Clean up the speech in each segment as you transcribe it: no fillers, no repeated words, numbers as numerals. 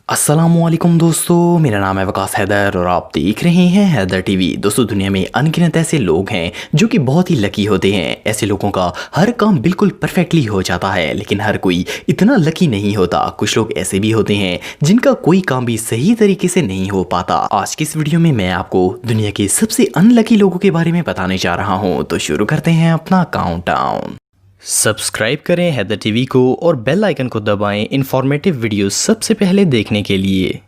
अस्सलामुअलैकुम दोस्तों, मेरा नाम है वकास हैदर और आप देख रहे हैं हैदर टीवी। दोस्तों, दुनिया में अनगिनत ऐसे लोग हैं जो कि बहुत ही लकी होते हैं। ऐसे लोगों का हर काम बिल्कुल परफेक्टली हो जाता है, लेकिन हर कोई इतना लकी नहीं होता। कुछ लोग ऐसे भी होते हैं जिनका कोई काम भी सही तरीके से नहीं हो पाता। आज की इस वीडियो में मैं आपको दुनिया के सबसे अनलकी लोगों के बारे में बताने जा रहा हूँ। तो शुरू करते हैं अपना काउंटडाउन। सब्सक्राइब करें हैदर टीवी को और बेल आइकन को दबाएं इंफॉर्मेटिव वीडियो सबसे पहले देखने के लिए।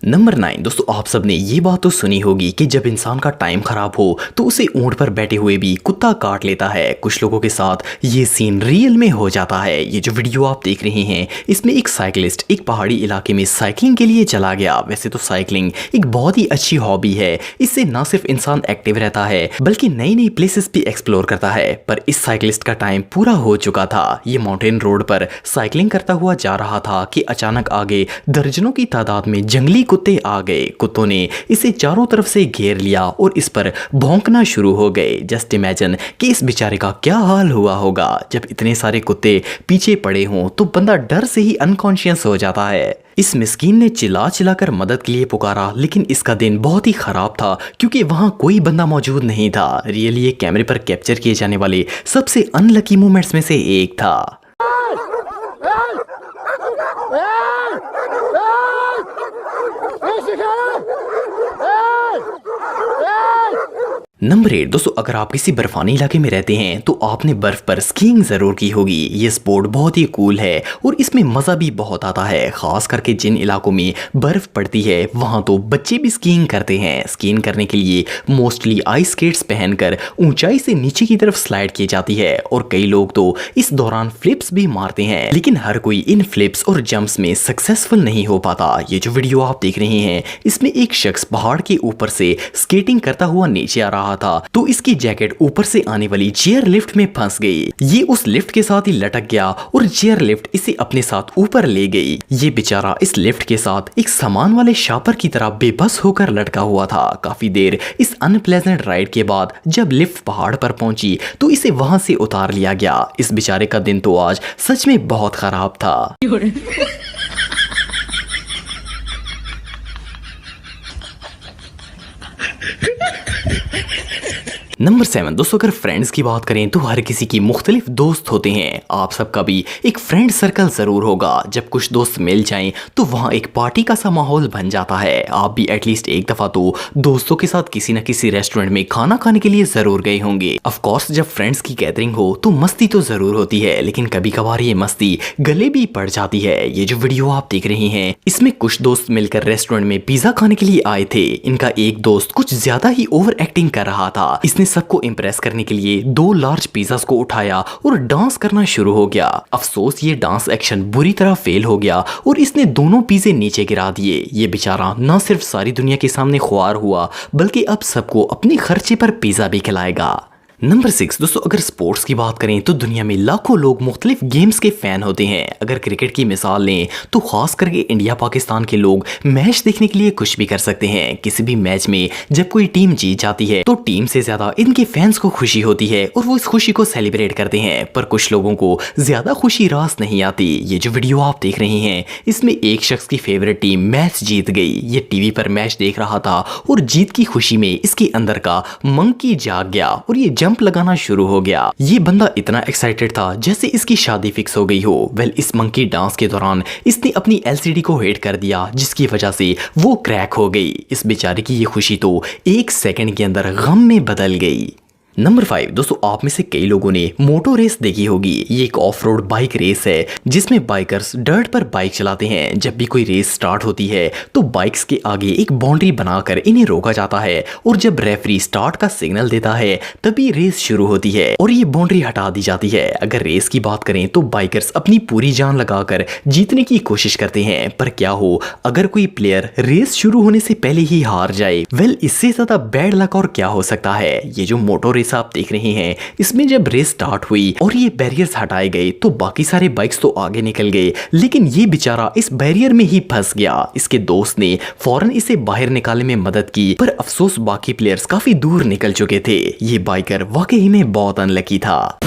नंबर 9। दोस्तों, आप सबने ये बात तो सुनी होगी कि जब इंसान का टाइम खराब हो तो उसे ऊंट पर बैठे हुए भी कुत्ता काट लेता है। कुछ लोगों के साथ ये सीन रियल में हो जाता है। ये जो वीडियो आप देख रहे हैं, इसमें एक साइकिलिस्ट एक पहाड़ी इलाके में साइकिलिंग के लिए चला गया। वैसे तो साइकिलिंग एक बहुत ही अच्छी हॉबी है। इससे ना सिर्फ इंसान एक्टिव रहता है बल्कि नई नई प्लेसेस भी एक्सप्लोर करता है। पर इस साइकिलिस्ट का टाइम पूरा हो चुका था। ये माउंटेन रोड पर साइकिलिंग करता हुआ जा रहा था कि अचानक आगे दर्जनों की तादाद में जंगली कुत्ते आ गए। कुत्तों ने इसे चारों तरफ से घेर लिया और इस पर भौंकना शुरू हो गए। जस्ट इमेजिन कि इस बेचारे का क्या हाल हुआ होगा। जब इतने सारे कुत्ते पीछे पड़े हों तो बंदा डर से ही अनकॉन्शियस हो जाता है। इस मिस्कीन ने चिल्ला चिल्लाकर मदद के लिए पुकारा, लेकिन इसका दिन बहुत ही खराब था क्योंकि वहां कोई बंदा मौजूद नहीं था। रियली ये कैमरे पर कैप्चर किए जाने वाले सबसे अनलकी मोमेंट्स में से एक था। नंबर 8। दोस्तों, अगर आप किसी बर्फानी इलाके में रहते हैं तो आपने बर्फ पर स्कीइंग जरूर की होगी। ये स्पोर्ट बहुत ही कूल है और इसमें मजा भी बहुत आता है। खास करके जिन इलाकों में बर्फ पड़ती है वहां तो बच्चे भी स्कीइंग करते हैं। स्कीइंग करने के लिए मोस्टली आइस स्केट्स पहनकर ऊंचाई से नीचे की तरफ स्लाइड की जाती है और कई लोग तो इस दौरान फ्लिप्स भी मारते हैं, लेकिन हर कोई इन फ्लिप्स और जंप्स में सक्सेसफुल नहीं हो पाता। ये जो वीडियो आप देख रहे हैं, इसमें एक शख्स पहाड़ के ऊपर से स्केटिंग करता हुआ नीचे आ रहा था तो इसकी जैकेट ऊपर से आने वाली चेयर लिफ्ट में फंस गई। ये उस लिफ्ट के साथ ही लटक गया और चेयर लिफ्ट इसे अपने साथ ऊपर ले गई। ये बेचारा इस लिफ्ट के साथ एक सामान वाले शापर की तरह बेबस होकर लटका हुआ था। काफी देर इस अनप्लेजेंट राइड के बाद जब लिफ्ट पहाड़ पर पहुंची तो इसे वहां से उतार लिया गया। इस बेचारे का दिन तो आज सच में बहुत खराब था। नंबर 7। दोस्तों, अगर फ्रेंड्स की बात करें तो हर किसी की मुख्तलिफ दोस्त होते हैं। आप सबका भी एक फ्रेंड सर्कल जरूर होगा। जब कुछ दोस्त मिल जाएं तो वहां एक पार्टी का सा माहौल बन जाता है। आप भी एटलीस्ट एक दफा तो दोस्तों के साथ किसी न किसी रेस्टोरेंट में खाना खाने के लिए जरूर गए होंगे। ऑफ कोर्स, जब फ्रेंड्स की गैदरिंग हो तो मस्ती तो जरूर होती है, लेकिन कभी कभार ये मस्ती गले भी पड़ जाती है। ये जो वीडियो आप देख रहे हैं, इसमें कुछ दोस्त मिलकर रेस्टोरेंट में पिज्जा खाने के लिए आए थे। इनका एक दोस्त कुछ ज्यादा ही ओवर एक्टिंग कर रहा था। इसने सबको इंप्रेस करने के लिए 2 लार्ज पिज़्ज़ास को उठाया और डांस करना शुरू हो गया। अफसोस, ये डांस एक्शन बुरी तरह फेल हो गया और इसने दोनों पिज़्ज़े नीचे गिरा दिए। ये बेचारा न सिर्फ सारी दुनिया के सामने ख्वार हुआ बल्कि अब सबको अपने खर्चे पर पिज़्ज़ा भी खिलाएगा। नंबर 6। दोस्तों, अगर स्पोर्ट्स की बात करें तो दुनिया में लाखों लोग मुख्तलिफ गेम्स के फैन होते हैं। अगर क्रिकेट की मिसाल लें तो खास करके इंडिया पाकिस्तान के लोग मैच देखने के लिए कुछ भी कर सकते हैं। किसी भी मैच में जब कोई टीम जीत जाती है तो टीम से ज्यादा इनके फैंस को खुशी होती है और वो इस खुशी को सेलिब्रेट करते हैं। पर कुछ लोगों को ज्यादा खुशी रास नहीं आती। ये जो वीडियो आप देख रहे हैं, इसमें एक शख्स की फेवरेट टीम मैच जीत गई। ये टीवी पर मैच देख रहा था और जीत की खुशी में इसके अंदर का मंकी जाग गया और ये जंप लगाना शुरू हो गया। ये बंदा इतना एक्साइटेड था जैसे इसकी शादी फिक्स हो गई हो। वेल, इस मंकी डांस के दौरान इसने अपनी एलसीडी को हिट कर दिया जिसकी वजह से वो क्रैक हो गई। इस बेचारे की ये खुशी तो 1 सेकंड के अंदर गम में बदल गई। नंबर 5। दोस्तों, आप में से कई लोगों ने मोटो रेस देखी होगी। ये एक ऑफ रोड बाइक रेस है जिसमें बाइकर्स डर्ट पर बाइक चलाते हैं। जब भी कोई रेस स्टार्ट होती है तो बाइक्स के आगे एक बाउंड्री बनाकर इन्हें रोका जाता है और जब रेफरी स्टार्ट का सिग्नल देता है तभी रेस शुरू होती है और ये बाउंड्री हटा दी जाती है। अगर रेस की बात करें तो बाइकर्स अपनी पूरी जान लगाकर जीतने की कोशिश करते हैं, पर क्या हो अगर कोई प्लेयर रेस शुरू होने से पहले ही हार जाए। वेल, इससे ज्यादा बैड लक और क्या हो सकता है। ये जो मोटो रेस आप देख रहे हैं, इसमें जब रेस स्टार्ट हुई और ये बैरियर्स हटाए गए तो बाकी सारे बाइक्स तो आगे निकल गए, लेकिन ये बेचारा इस बैरियर में ही फंस गया। इसके दोस्त ने फौरन इसे बाहर निकालने में मदद की, पर अफसोस बाकी प्लेयर्स काफी दूर निकल चुके थे। ये बाइकर वाकई में बहुत अनलकी था।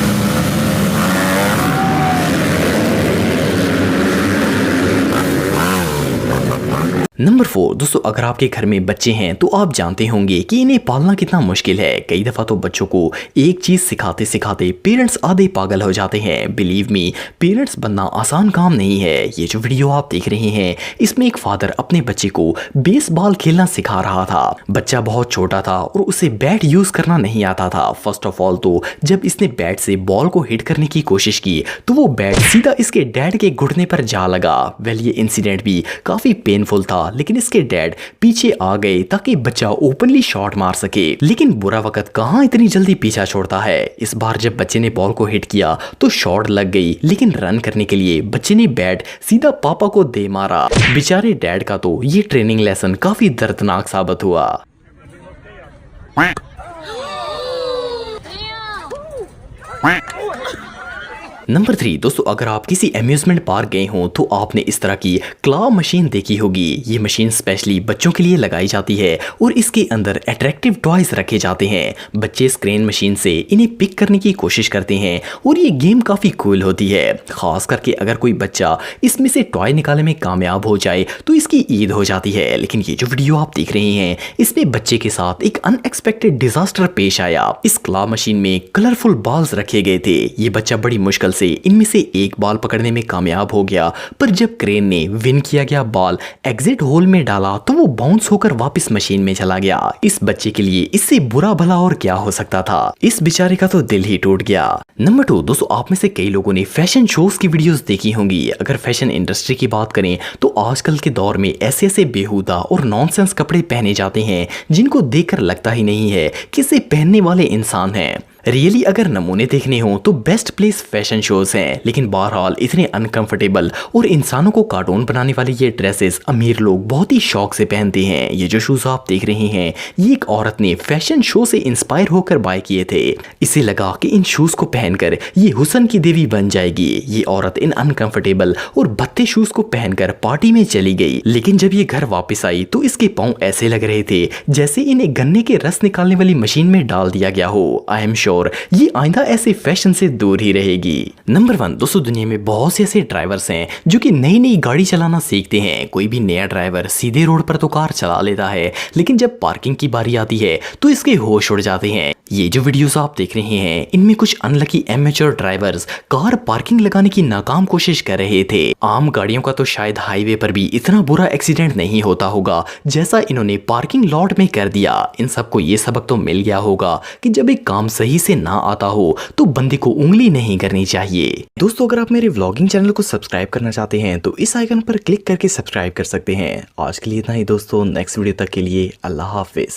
नंबर 4 दोस्तों, अगर आपके घर में बच्चे हैं तो आप जानते होंगे कि इन्हें पालना कितना मुश्किल है। कई दफ़ा तो बच्चों को एक चीज़ सिखाते सिखाते पेरेंट्स आधे पागल हो जाते हैं। बिलीव मी, पेरेंट्स बनना आसान काम नहीं है। ये जो वीडियो आप देख रहे हैं, इसमें एक फादर अपने बच्चे को बेसबॉल खेलना सिखा रहा था। बच्चा बहुत छोटा था और उसे बैट यूज़ करना नहीं आता था। फर्स्ट ऑफ ऑल तो जब इसने बैट से बॉल को हिट करने की कोशिश की तो वो बैट सीधा इसके डैड के घुटने पर जा लगा। वेल, ये इंसिडेंट भी काफ़ी पेनफुल था, लेकिन इसके डैड पीछे आ गए ताकि बच्चा ओपनली शॉट मार सके। लेकिन बुरा वक्त कहां इतनी जल्दी पीछा छोड़ता है। इस बार जब बच्चे ने बॉल को हिट किया तो शॉट लग गई, लेकिन रन करने के लिए बच्चे ने बैट सीधा पापा को दे मारा। बेचारे डैड का तो ये ट्रेनिंग लेसन काफी दर्दनाक साबित हुआ। नंबर 3 दोस्तों, अगर आप किसी अम्यूजमेंट पार्क गए हों तो आपने इस तरह की क्लॉ मशीन देखी होगी। ये मशीन स्पेशली बच्चों के लिए लगाई जाती है और इसके अंदर अट्रैक्टिव टॉयज रखे जाते हैं। बच्चे इस क्रेन मशीन से इन्हें पिक करने की कोशिश करते हैं और ये गेम काफ़ी कूल होती है। खास करके अगर कोई बच्चा इसमें से टॉय निकालने में कामयाब हो जाए तो इसकी ईद हो जाती है। लेकिन ये जो वीडियो आप देख रहे हैं, इसमें बच्चे के साथ एक अनएक्सपेक्टेड डिजास्टर पेश आया। इस क्लॉ मशीन में कलरफुल बॉल्स रखे गए थे। ये बच्चा बड़ी मुश्किल से इनमें से एक बॉल पकड़ने में कामयाब हो गया, पर जब क्रेन ने विन किया गया बॉल एग्जिट होल में डाला तो वो बाउंस होकर वापस मशीन में चला गया। इस बच्चे के लिए इससे बुरा भला और क्या हो सकता था। इस बेचारे का तो दिल ही टूट गया। नंबर 2 दोस्तों, आप में से कई लोगों ने फैशन शोज की वीडियोस देखी होंगी। अगर फैशन इंडस्ट्री की बात करें तो आजकल के दौर में ऐसे ऐसे बेहुदा और नॉनसेंस कपड़े पहने जाते हैं जिनको देखकर लगता ही नहीं है कि इसे पहनने वाले इंसान हैं। रियली अगर नमूने देखने हो तो बेस्ट प्लेस फैशन शोज हैं, लेकिन बहरहाल इतने अनकंफर्टेबल और इंसानों को कार्टून बनाने वाले ये ड्रेसेस अमीर लोग बहुत ही शौक से पहनते हैं। ये जो शूज आप देख रहे हैं, ये एक औरत ने फैशन शो से इंस्पायर होकर बाय किए थे। इसे लगा कि इन शूज को पहनकर ये हुस्न की देवी बन जाएगी। ये औरत इन अनकंफर्टेबल और भद्दे शूज को पहनकर पार्टी में चली गई, लेकिन जब ये घर वापस आई तो इसके पांव ऐसे लग रहे थे जैसे इन्हें गन्ने के रस निकालने वाली मशीन में डाल दिया गया हो। आई एम श्योर ये आइंदा ऐसे फैशन से दूर ही रहेगी। नंबर 1 दोस्तों, दुनिया में बहुत से ऐसे ड्राइवर्स हैं जो कि नई नई गाड़ी चलाना सीखते हैं। कोई भी नया ड्राइवर सीधे रोड पर तो कार चला लेता है, लेकिन जब पार्किंग की बारी आती है तो इसके होश उड़ जाते हैं। ये जो वीडियोस आप देख रहे हैं, इनमें कुछ unlucky amateur drivers car parking लगाने की नाकाम कोशिश कर रहे थे। आम गाड़ियों का तो शायद हाईवे पर भी इतना बुरा एक्सीडेंट नहीं होता होगा जैसा इन्होंने पार्किंग लॉट में कर दिया। इन सबको ये सबक तो मिल गया होगा कि जब एक काम सही से ना आता हो तो बंदे को उंगली नहीं करनी चाहिए। दोस्तों, अगर आप मेरे व्लॉगिंग चैनल को सब्सक्राइब करना चाहते हैं तो इस आइकन पर क्लिक करके सब्सक्राइब कर सकते हैं। आज के लिए इतना ही दोस्तों, नेक्स्ट वीडियो तक के लिए अल्लाह हाफिज।